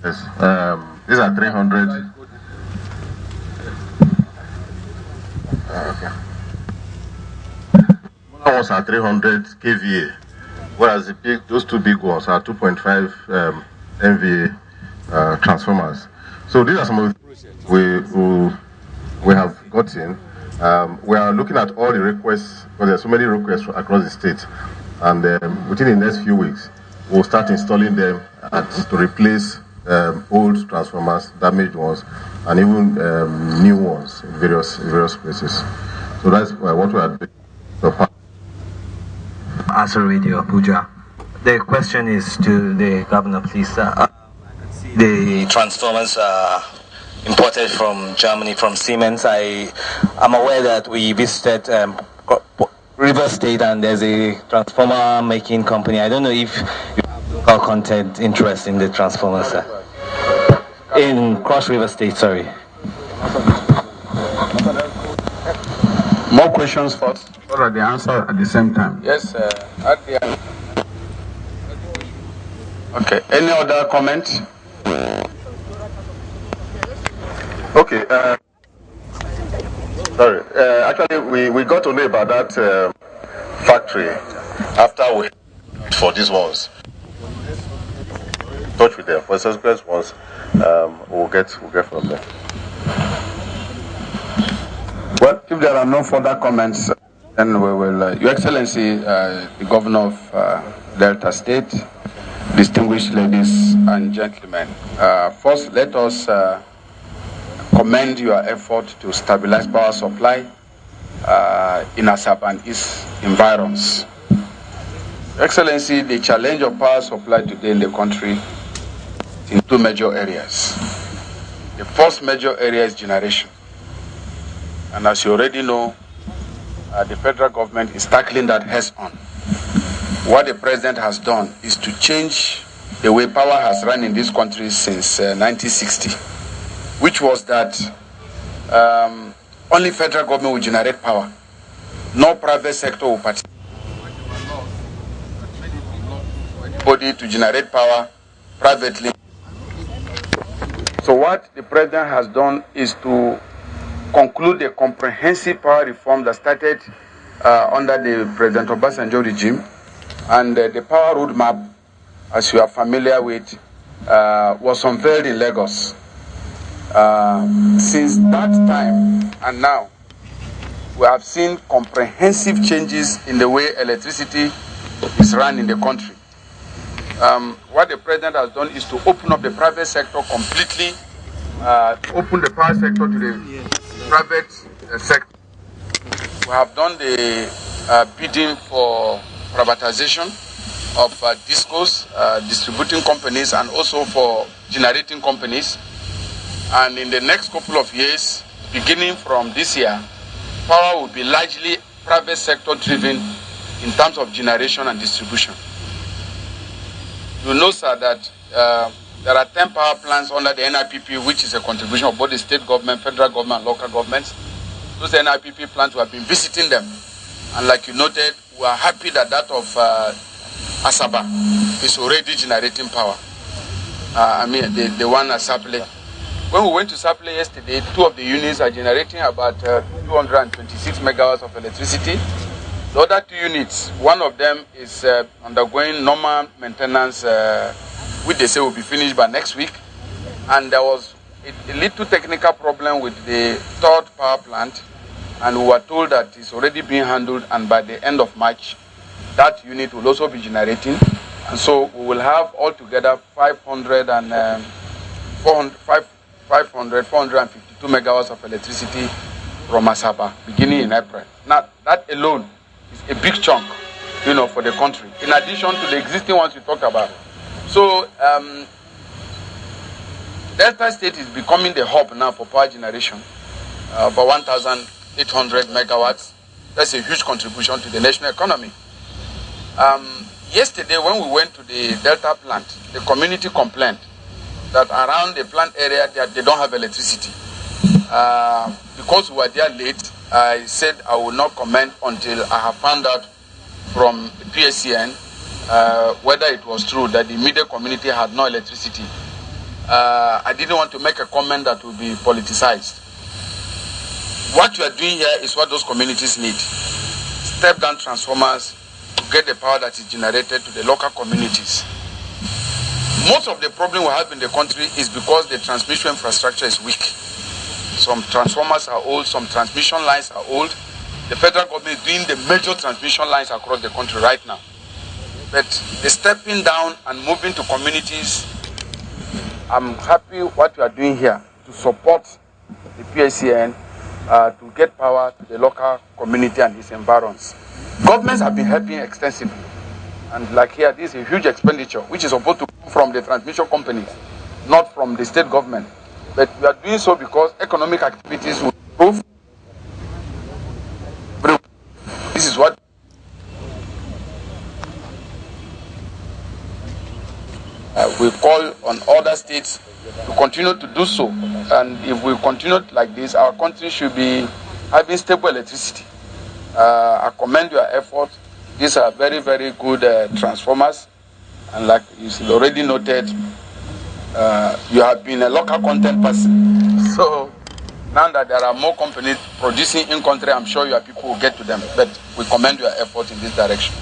Yes, these are 300. Okay. Smaller ones are 300 kVA, whereas those two big ones are 2.5 MVA transformers. So these are some of the we have gotten. We are looking at all the requests, because there are so many requests across the state, and within the next few weeks, we'll start installing them to replace old transformers, damaged ones, and even new ones in various places. So that's what we are doing. Answer Radio Abuja. The question is to the governor, please. The transformers are imported from Germany, from Siemens. I'm aware that we visited River State and there's a transformer making company. I don't know if you have local content interest in the transformers, sir. In Cross River State, sorry. More questions first, or at the answer at the same time? Yes, at the end. Okay, any other comment? Okay, sorry. Actually, we got to know about that factory after we for these ones. Touch with them. For subsequent ones, we'll get from them. Well, if there are no further comments, then we will. Your Excellency, the Governor of Delta State, distinguished ladies and gentlemen, first let us commend your effort to stabilize power supply in Asaba and its environs. Excellency, the challenge of power supply today in the country is in two major areas. The first major area is generation. And as you already know, the federal government is tackling that heads on. What the president has done is to change the way power has run in this country since 1960, which was that only federal government will generate power. No private sector will participate. Anybody to generate power privately. So what the president has done is to conclude a comprehensive power reform that started under the President Obasanjo regime, and the power roadmap, as you are familiar with, was unveiled in Lagos. Since that time and now, we have seen comprehensive changes in the way electricity is run in the country. What the president has done is to open up the private sector completely, open the power sector to the private sector. We have done the bidding for privatization of discos, distributing companies, and also for generating companies. And in the next couple of years, beginning from this year, power will be largely private sector driven in terms of generation and distribution. You know, sir, that there are 10 power plants under the NIPP, which is a contribution of both the state government, federal government, and local governments. Those NIPP plants, we have been visiting them. And like you noted, we are happy that that of Asaba is already generating power. The one at Saple. When we went to Saple yesterday, two of the units are generating about 226 megawatts of electricity. The other two units, one of them is undergoing normal maintenance, which they say will be finished by next week. And there was a little technical problem with the third power plant, and we were told that it's already being handled, and by the end of March, that unit will also be generating. And so we will have altogether 452 megawatts of electricity from Asaba beginning in April. Now, that alone is a big chunk, for the country, in addition to the existing ones we talked about. So, Delta State is becoming the hub now for power generation, about 1,800 megawatts. That's a huge contribution to the national economy. Yesterday, when we went to the Delta plant, the community complained that around the plant area they don't have electricity. Because we were there late, I said I will not comment until I have found out from the PSCN whether it was true that the immediate community had no electricity. I didn't want to make a comment that would be politicized. What we are doing here is what those communities need. Step-down transformers to get the power that is generated to the local communities. Most of the problem we have in the country is because the transmission infrastructure is weak. Some transformers are old, some transmission lines are old. The federal government is doing the major transmission lines across the country right now. But the stepping down and moving to communities, I'm happy what we are doing here to support the PSCN to get power to the local community and its environs. Governments have been helping extensively. And like here, this is a huge expenditure, which is supposed to come from the transmission companies, not from the state government. But we are doing so because economic activities will improve. This is what we call on other states to continue to do so. And if we continue like this, our country should be having stable electricity. I commend your effort. These are very, very good transformers. And like you already noted, you have been a local content person. So now that there are more companies producing in country, I'm sure your people will get to them. But we commend your effort in this direction.